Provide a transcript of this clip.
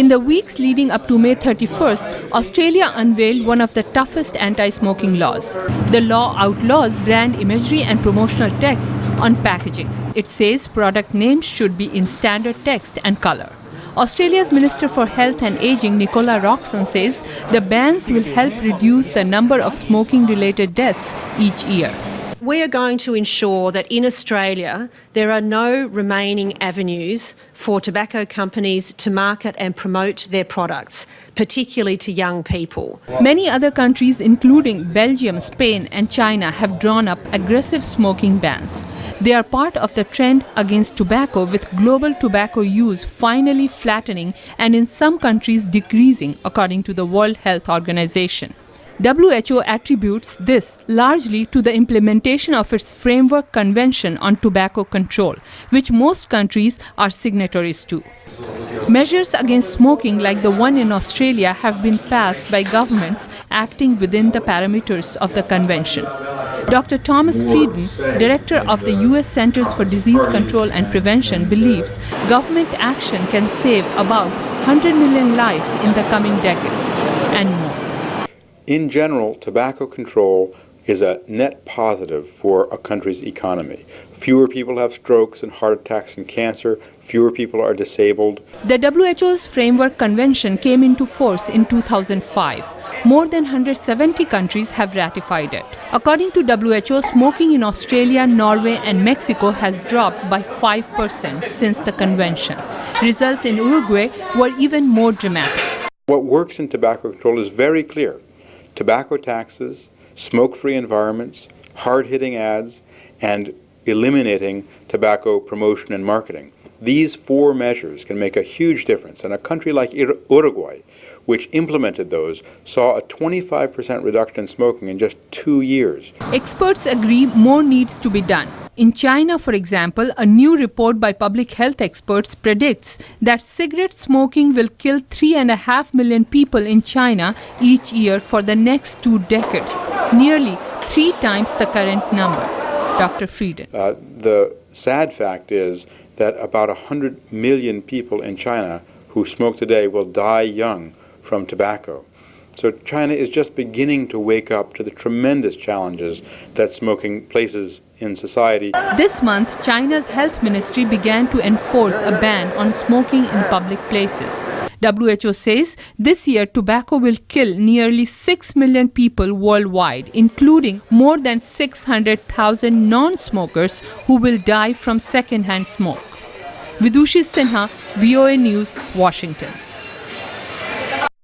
In the weeks leading up to May 31st, Australia unveiled one of the toughest anti-smoking laws. The law outlaws brand imagery and promotional texts on packaging. It says product names should be in standard text and color. Australia's Minister for Health and Ageing, Nicola Roxon, says the bans will help reduce the number of smoking-related deaths each year. We are going to ensure that in Australia there are no remaining avenues for tobacco companies to market and promote their products, particularly to young people. Many other countries, including Belgium, Spain and China, have drawn up aggressive smoking bans. They are part of the trend against tobacco, with global tobacco use finally flattening and in some countries decreasing, according to the World Health Organization. WHO attributes this largely to the implementation of its Framework Convention on Tobacco Control, which most countries are signatories to. Measures against smoking like the one in Australia have been passed by governments acting within the parameters of the convention. Dr. Thomas Frieden, director of the US Centers for Disease Control and Prevention, believes government action can save about 100 million lives in the coming decades and more. In general, tobacco control is a net positive for a country's economy. Fewer people have strokes and heart attacks and cancer, fewer people are disabled. The WHO's Framework Convention came into force in 2005. More than 170 countries have ratified it. According to WHO, smoking in Australia, Norway and Mexico has dropped by 5% since the convention. Results in Uruguay were even more dramatic. What works in tobacco control is very clear. Tobacco taxes, smoke-free environments, hard-hitting ads, and eliminating tobacco promotion and marketing. These four measures can make a huge difference. And a country like Uruguay, which implemented those, saw a 25% reduction in smoking in just 2 years. Experts agree more needs to be done. In China, for example, a new report by public health experts predicts that cigarette smoking will kill 3.5 million people in China each year for the next 2 decades, nearly 3 times the current number. Dr. Frieden. The sad fact is that about 100 million people in China who smoke today will die young from tobacco. So China is just beginning to wake up to the tremendous challenges that smoking places in society. This month, China's health ministry began to enforce a ban on smoking in public places. WHO says this year tobacco will kill nearly 6 million people worldwide, including more than 600,000 non-smokers who will die from second-hand smoke. Vidushi, Sinha, VOA News, Washington.